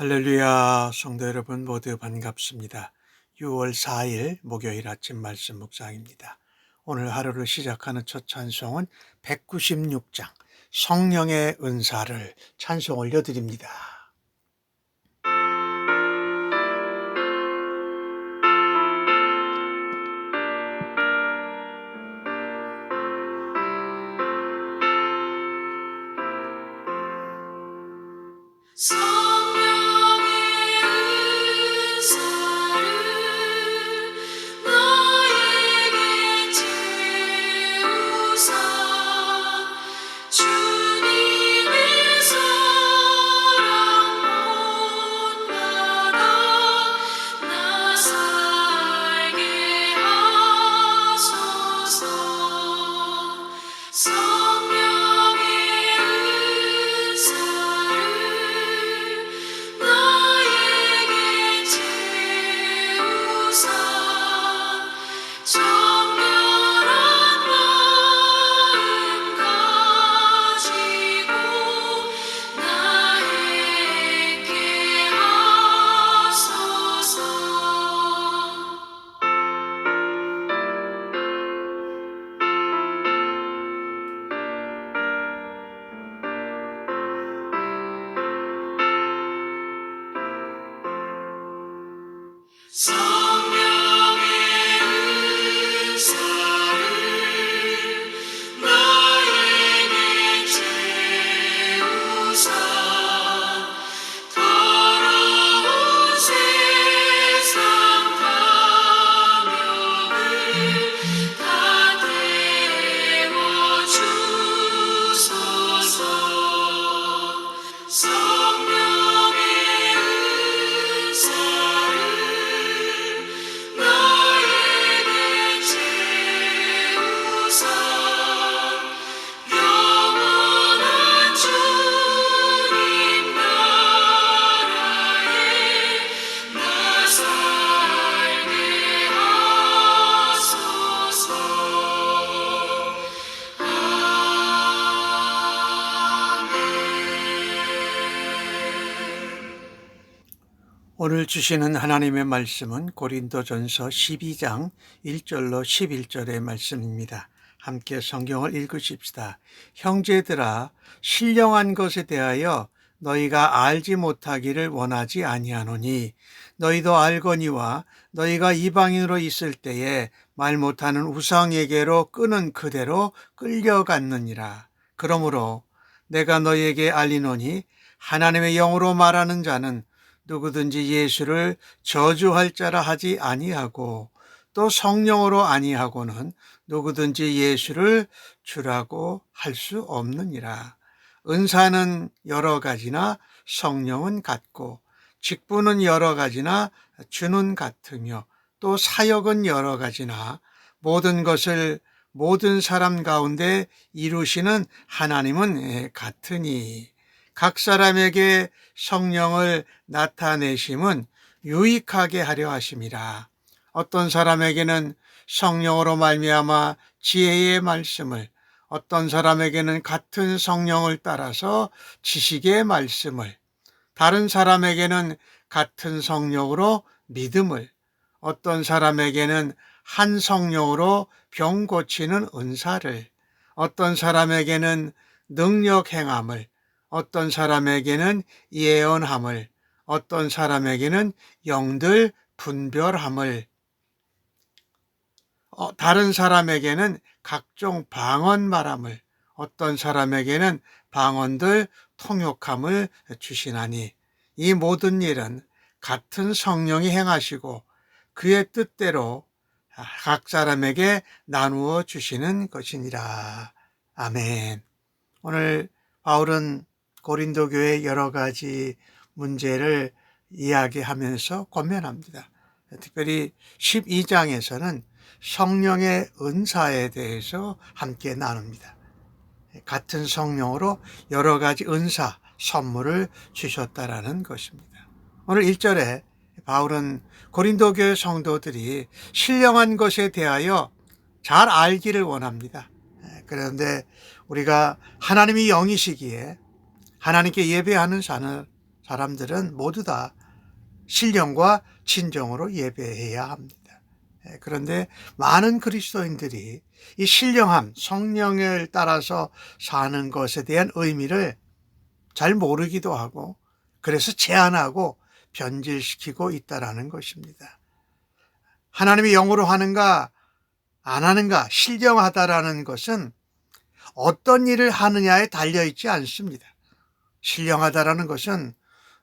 할렐루야, 성도 여러분 모두 반갑습니다. 6월 4일 목요일 아침 말씀 묵상입니다. 오늘 하루를 시작하는 첫 찬송은 196장 성령의 은사를 찬송 올려드립니다. 성령의 은사를 너에게 채우사 주님의 사랑 본받아 나 살게 하소서. 성령의 은사를 너에게 채우사 정결한 마음 가지고 나에게 하소서. 성령의 은사를 나에게 채우사 더러운 세상 탐욕을 다 태워주소서. 성령의 은사를 너에게 채우사 영원한 주님 나라에 나 살게 하소서. 오늘 주시는 하나님의 말씀은 고린도전서 12장 1절로 11절의 말씀입니다. 함께 성경을 읽으십시다. 형제들아, 신령한 것에 대하여 너희가 알지 못하기를 원하지 아니하노니 너희도 알거니와 너희가 이방인으로 있을 때에 말 못하는 우상에게로 끄는 그대로 끌려갔느니라. 그러므로 내가 너희에게 알리노니 하나님의 영으로 말하는 자는 누구든지 예수를 저주할 자라 하지 아니하고 또 성령으로 아니하고는 누구든지 예수를 주라고 할 수 없느니라. 은사는 여러 가지나 성령은 같고 직분은 여러 가지나 주는 같으며 또 사역은 여러 가지나 모든 것을 모든 사람 가운데 이루시는 하나님은 같으니 각 사람에게 성령을 나타내심은 유익하게 하려 하심이라. 어떤 사람에게는 성령으로 말미암아 지혜의 말씀을, 어떤 사람에게는 같은 성령을 따라서 지식의 말씀을, 다른 사람에게는 같은 성령으로 믿음을, 어떤 사람에게는 한 성령으로 병 고치는 은사를, 어떤 사람에게는 능력 행함을, 어떤 사람에게는 예언함을, 어떤 사람에게는 영들 분별함을, 다른 사람에게는 각종 방언 말함을, 어떤 사람에게는 방언들 통역함을 주시나니 이 모든 일은 같은 성령이 행하시고 그의 뜻대로 각 사람에게 나누어 주시는 것이니라. 아멘. 오늘 바울은 고린도 교회의 여러 가지 문제를 이야기하면서 권면합니다. 특별히 12장에서는 성령의 은사에 대해서 함께 나눕니다. 같은 성령으로 여러 가지 은사, 선물을 주셨다라는 것입니다. 오늘 1절에 바울은 고린도 교회 성도들이 신령한 것에 대하여 잘 알기를 원합니다. 그런데 우리가 하나님이 영이시기에 하나님께 예배하는 자는 사람들은 모두 다 신령과 진정으로 예배해야 합니다. 그런데 많은 그리스도인들이 이 신령함, 성령을 따라서 사는 것에 대한 의미를 잘 모르기도 하고 그래서 제한하고 변질시키고 있다라는 것입니다. 하나님이 영으로 하는가 안 하는가, 신령하다라는 것은 어떤 일을 하느냐에 달려있지 않습니다. 신령하다라는 것은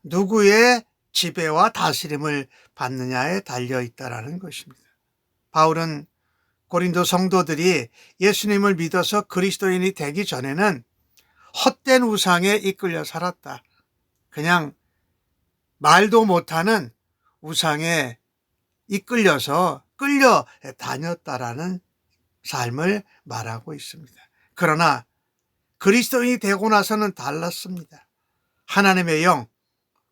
누구의 지배와 다스림을 받느냐에 달려있다라는 것입니다. 바울은 고린도 성도들이 예수님을 믿어서 그리스도인이 되기 전에는 헛된 우상에 이끌려 살았다. 그냥 말도 못하는 우상에 이끌려서 끌려 다녔다라는 삶을 말하고 있습니다. 그러나 그리스도인이 되고 나서는 달랐습니다. 하나님의 영,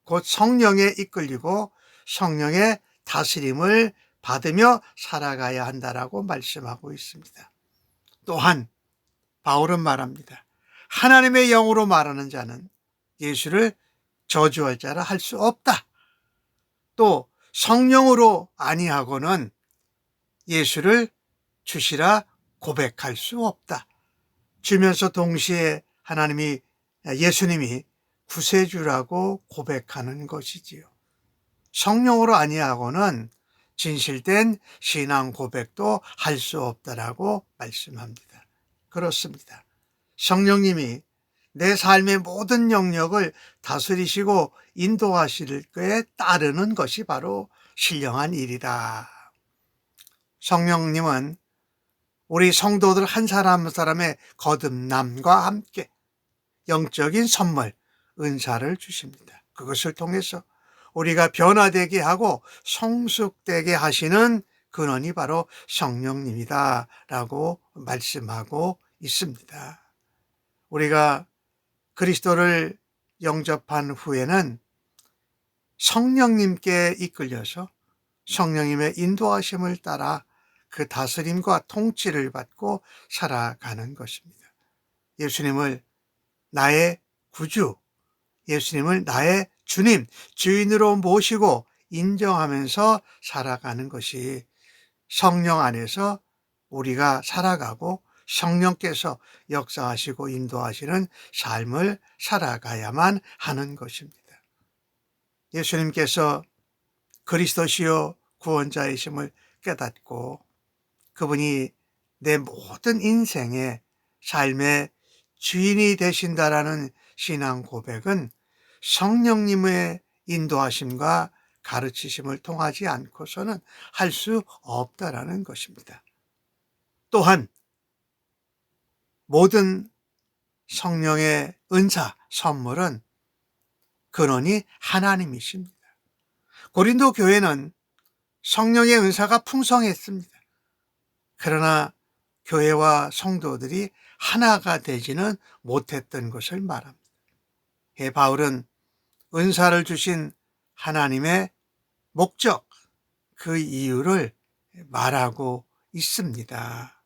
곧 성령에 이끌리고 성령의 다스림을 받으며 살아가야 한다라고 말씀하고 있습니다. 또한 바울은 말합니다. 하나님의 영으로 말하는 자는 예수를 저주할 자라 할 수 없다. 또 성령으로 아니하고는 예수를 주시라 고백할 수 없다. 주면서 동시에 예수님이 구세주라고 고백하는 것이지요. 성령으로 아니하고는 진실된 신앙 고백도 할 수 없다라고 말씀합니다. 그렇습니다. 성령님이 내 삶의 모든 영역을 다스리시고 인도하실 것에 따르는 것이 바로 신령한 일이다. 성령님은 우리 성도들 한 사람 한 사람의 거듭남과 함께 영적인 선물, 은사를 주십니다. 그것을 통해서 우리가 변화되게 하고 성숙되게 하시는 근원이 바로 성령님이다 라고 말씀하고 있습니다. 우리가 그리스도를 영접한 후에는 성령님께 이끌려서 성령님의 인도하심을 따라 그 다스림과 통치를 받고 살아가는 것입니다. 예수님을 나의 구주, 예수님을 나의 주님, 주인으로 모시고 인정하면서 살아가는 것이 성령 안에서 우리가 살아가고 성령께서 역사하시고 인도하시는 삶을 살아가야만 하는 것입니다. 예수님께서 그리스도시요 구원자이심을 깨닫고 그분이 내 모든 인생의 삶의 주인이 되신다라는 신앙 고백은 성령님의 인도하심과 가르치심을 통하지 않고서는 할 수 없다라는 것입니다. 또한 모든 성령의 은사, 선물은 근원이 하나님이십니다. 고린도 교회는 성령의 은사가 풍성했습니다. 그러나 교회와 성도들이 하나가 되지는 못했던 것을 말합니다. 바울은 은사를 주신 하나님의 목적, 그 이유를 말하고 있습니다.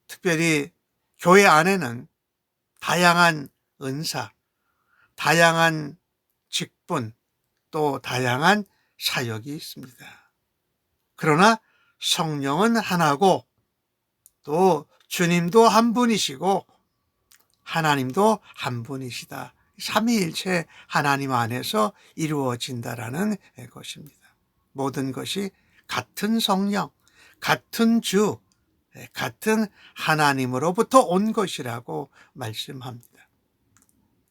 특별히 교회 안에는 다양한 은사, 다양한 직분, 또 다양한 사역이 있습니다. 그러나 성령은 하나고 또 주님도 한 분이시고 하나님도 한 분이시다. 삼위일체 하나님 안에서 이루어진다라는 것입니다. 모든 것이 같은 성령, 같은 주, 같은 하나님으로부터 온 것이라고 말씀합니다.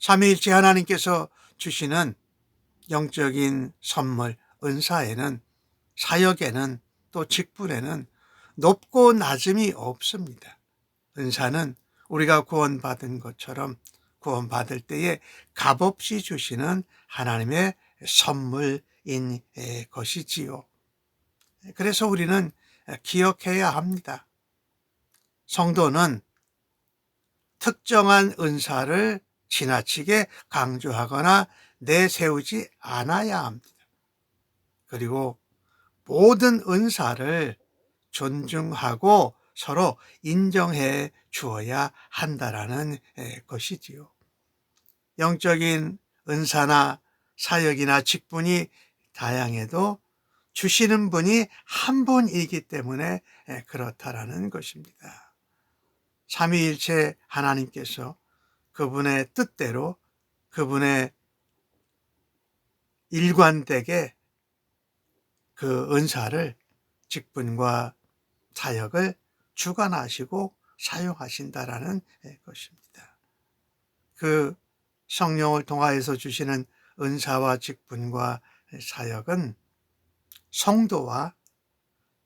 삼위일체 하나님께서 주시는 영적인 선물, 은사에는, 사역에는, 또 직분에는 높고 낮음이 없습니다. 은사는 우리가 구원받은 것처럼 구원받을 때에 값없이 주시는 하나님의 선물인 것이지요. 그래서 우리는 기억해야 합니다. 성도는 특정한 은사를 지나치게 강조하거나 내세우지 않아야 합니다. 그리고 모든 은사를 존중하고 서로 인정해 주어야 한다라는 것이지요. 영적인 은사나 사역이나 직분이 다양해도 주시는 분이 한 분이기 때문에 그렇다라는 것입니다. 삼위일체 하나님께서 그분의 뜻대로 그분의 일관되게 그 은사를, 직분과 사역을 주관하시고 사용하신다라는 것입니다. 그 성령을 통하여서 주시는 은사와 직분과 사역은 성도와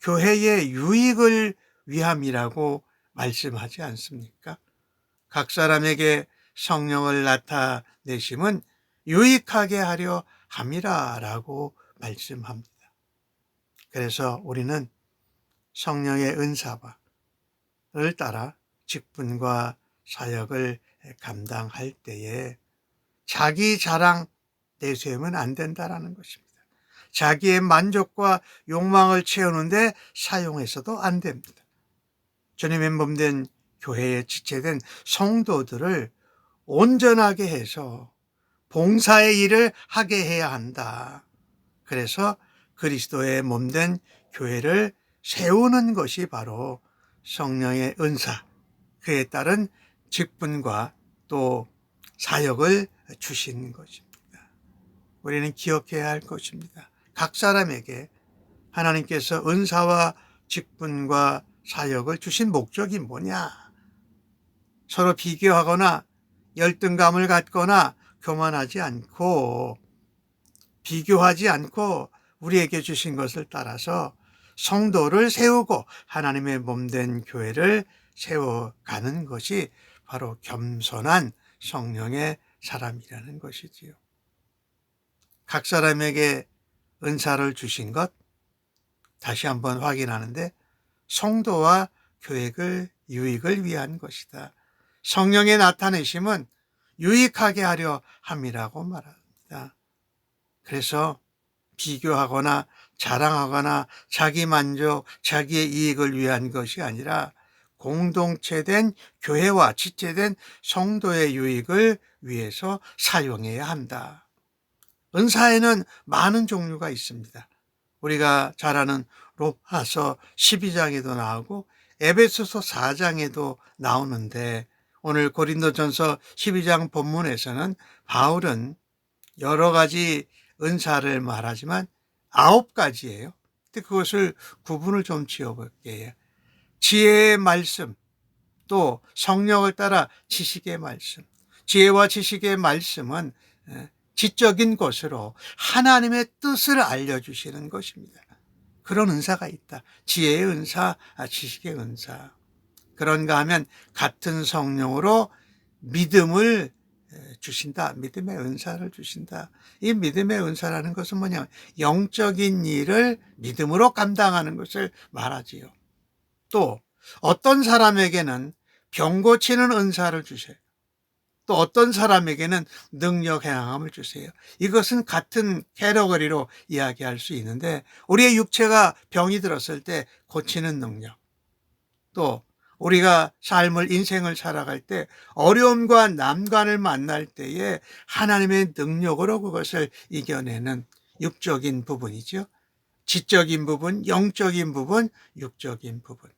교회의 유익을 위함이라고 말씀하지 않습니까? 각 사람에게 성령을 나타내심은 유익하게 하려 함이라라고 말씀합니다. 그래서 우리는 성령의 은사를 따라 직분과 사역을 감당할 때에 자기 자랑 내세우면 안 된다라는 것입니다. 자기의 만족과 욕망을 채우는데 사용해서도 안 됩니다. 주님의 몸된 교회에 지체된 성도들을 온전하게 해서 봉사의 일을 하게 해야 한다. 그래서 그리스도의 몸된 교회를 세우는 것이 바로 성령의 은사, 그에 따른 직분과 또 사역을 주신 것입니다. 우리는 기억해야 할 것입니다. 각 사람에게 하나님께서 은사와 직분과 사역을 주신 목적이 뭐냐? 서로 비교하거나 열등감을 갖거나 교만하지 않고 비교하지 않고 우리에게 주신 것을 따라서 성도를 세우고 하나님의 몸된 교회를 세워가는 것이 바로 겸손한 성령의 사람이라는 것이지요. 각 사람에게 은사를 주신 것 다시 한번 확인하는데 성도와 교회의 유익을 위한 것이다. 성령의 나타내심은 유익하게 하려 함이라고 말합니다. 그래서 비교하거나 자랑하거나 자기 만족, 자기의 이익을 위한 것이 아니라 공동체된 교회와 지체된 성도의 유익을 위해서 사용해야 한다. 은사에는 많은 종류가 있습니다. 우리가 잘 아는 로마서 12장에도 나오고 에베소서 4장에도 나오는데 오늘 고린도전서 12장 본문에서는 바울은 여러 가지 은사를 말하지만 9가지예요. 근데 그것을 구분을 좀 지어볼게요. 지혜의 말씀, 또 성령을 따라 지식의 말씀. 지혜와 지식의 말씀은 지적인 것으로 하나님의 뜻을 알려주시는 것입니다. 그런 은사가 있다. 지혜의 은사, 지식의 은사. 그런가 하면 같은 성령으로 믿음을 주신다. 믿음의 은사를 주신다. 이 믿음의 은사라는 것은 뭐냐? 영적인 일을 믿음으로 감당하는 것을 말하지요. 또 어떤 사람에게는 병 고치는 은사를 주세요. 또 어떤 사람에게는 능력 행함을 주세요. 이것은 같은 캐러거리로 이야기할 수 있는데 우리의 육체가 병이 들었을 때 고치는 능력, 또 우리가 삶을 인생을 살아갈 때 어려움과 난관을 만날 때에 하나님의 능력으로 그것을 이겨내는 육적인 부분이죠. 지적인 부분, 영적인 부분, 육적인 부분.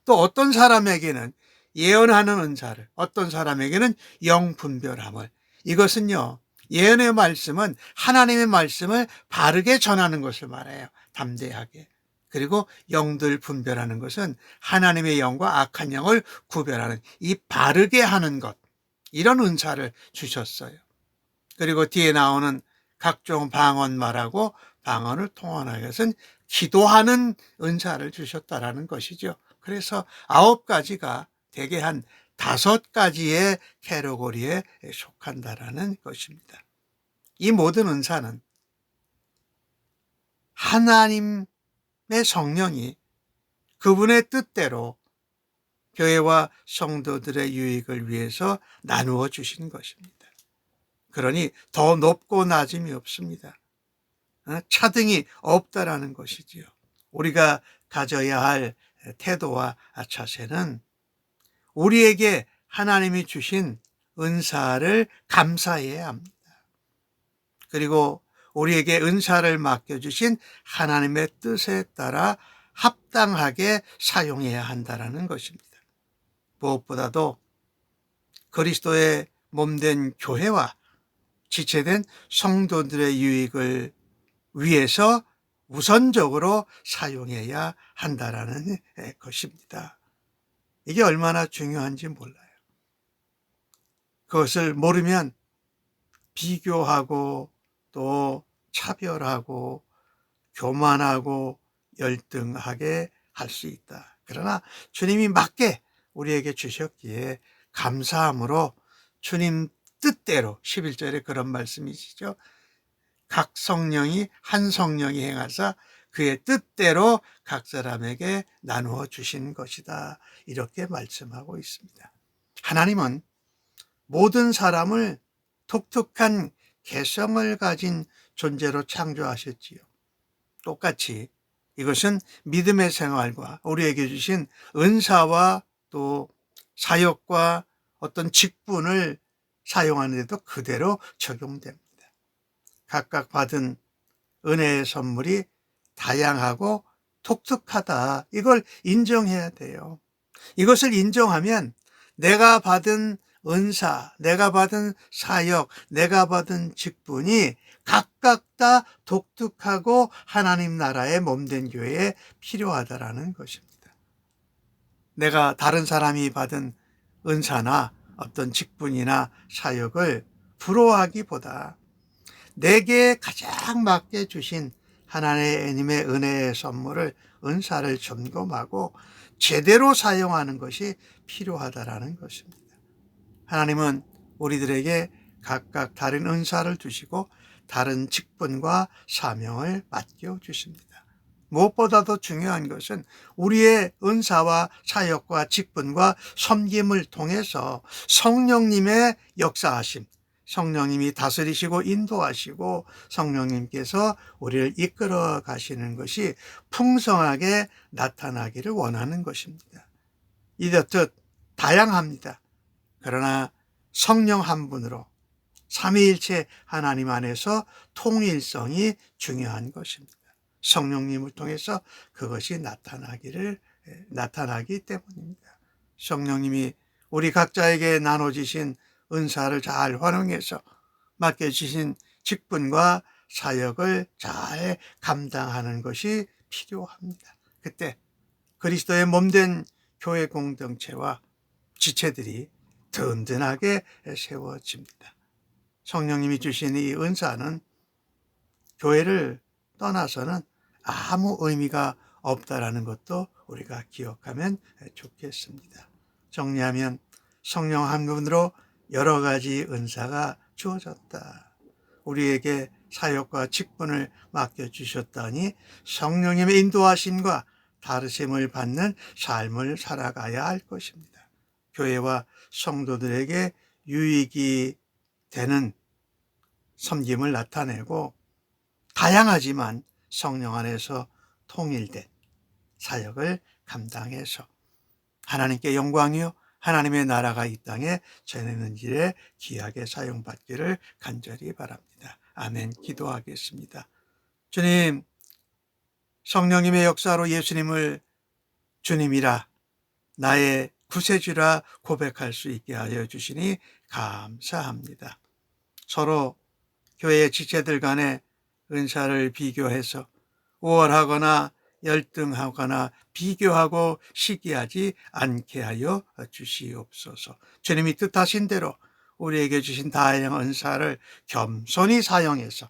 또 어떤 사람에게는 예언하는 은사를, 어떤 사람에게는 영분별함을. 이것은요, 예언의 말씀은 하나님의 말씀을 바르게 전하는 것을 말해요. 담대하게. 그리고 영들 분별하는 것은 하나님의 영과 악한 영을 구별하는 이 바르게 하는 것, 이런 은사를 주셨어요. 그리고 뒤에 나오는 각종 방언 말하고 방언을 통하는 것은 기도하는 은사를 주셨다라는 것이죠. 그래서 9가지가 대개 한 5가지의 캐러고리에 속한다라는 것입니다. 이 모든 은사는 하나님의 성령이 그분의 뜻대로 교회와 성도들의 유익을 위해서 나누어 주신 것입니다. 그러니 더 높고 낮음이 없습니다. 차등이 없다라는 것이지요. 우리가 가져야 할 태도와 자세는 우리에게 하나님이 주신 은사를 감사해야 합니다. 그리고 우리에게 은사를 맡겨주신 하나님의 뜻에 따라 합당하게 사용해야 한다는 것입니다. 무엇보다도 그리스도의 몸된 교회와 지체된 성도들의 유익을 위해서 우선적으로 사용해야 한다는 것입니다. 이게 얼마나 중요한지 몰라요. 그것을 모르면 비교하고 또 차별하고 교만하고 열등하게 할 수 있다. 그러나 주님이 맞게 우리에게 주셨기에 감사함으로 주님 뜻대로 11절에 그런 말씀이시죠. 각 성령이 한 성령이 행하사 그의 뜻대로 각 사람에게 나누어 주신 것이다. 이렇게 말씀하고 있습니다. 하나님은 모든 사람을 독특한 개성을 가진 존재로 창조하셨지요. 똑같이 이것은 믿음의 생활과 우리에게 주신 은사와 또 사역과 어떤 직분을 사용하는 데도 그대로 적용됩니다. 각각 받은 은혜의 선물이 다양하고 독특하다. 이걸 인정해야 돼요. 이것을 인정하면 내가 받은 은사, 내가 받은 사역, 내가 받은 직분이 각각 다 독특하고 하나님 나라의 몸된 교회에 필요하다라는 것입니다. 내가 다른 사람이 받은 은사나 어떤 직분이나 사역을 부러워하기보다 내게 가장 맞게 주신 하나님의 은혜의 선물을 은사를 점검하고 제대로 사용하는 것이 필요하다라는 것입니다. 하나님은 우리들에게 각각 다른 은사를 주시고 다른 직분과 사명을 맡겨 주십니다. 무엇보다도 중요한 것은 우리의 은사와 사역과 직분과 섬김을 통해서 성령님의 역사하심, 성령님이 다스리시고 인도하시고 성령님께서 우리를 이끌어 가시는 것이 풍성하게 나타나기를 원하는 것입니다. 이렇듯 다양합니다. 그러나 성령 한 분으로 삼위일체 하나님 안에서 통일성이 중요한 것입니다. 성령님을 통해서 그것이 나타나기 때문입니다. 성령님이 우리 각자에게 나눠주신 은사를 잘 활용해서 맡겨주신 직분과 사역을 잘 감당하는 것이 필요합니다. 그때 그리스도의 몸된 교회 공동체와 지체들이 든든하게 세워집니다. 성령님이 주신 이 은사는 교회를 떠나서는 아무 의미가 없다라는 것도 우리가 기억하면 좋겠습니다. 정리하면 성령 한 분으로 여러 가지 은사가 주어졌다. 우리에게 사역과 직분을 맡겨주셨다니 성령님의 인도하심과 다르심을 받는 삶을 살아가야 할 것입니다. 교회와 성도들에게 유익이 되는 섬김을 나타내고 다양하지만 성령 안에서 통일된 사역을 감당해서 하나님께 영광이요 하나님의 나라가 이 땅에 전하는 일에 귀하게 사용받기를 간절히 바랍니다. 아멘. 기도하겠습니다. 주님, 성령님의 역사로 예수님을 주님이라 나의 구세주라 고백할 수 있게 하여 주시니 감사합니다. 서로 교회 지체들 간에 은사를 비교해서 우월하거나 열등하거나 비교하고 시기하지 않게 하여 주시옵소서. 주님이 뜻하신 대로 우리에게 주신 다양한 은사를 겸손히 사용해서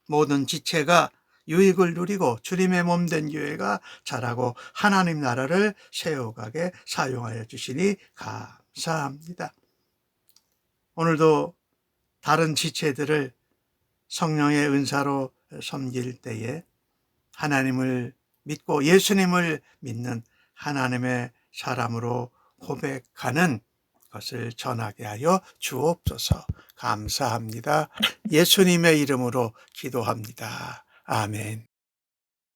모든 지체가 유익을 누리고 주님의 몸된 교회가 자라고 하나님 나라를 세워가게 사용하여 주시니 감사합니다. 오늘도 다른 지체들을 성령의 은사로 섬길 때에 하나님을 믿고 예수님을 믿는 하나님의 사람으로 고백하는 것을 전하게 하여 주옵소서. 감사합니다. 예수님의 이름으로 기도합니다. 아멘.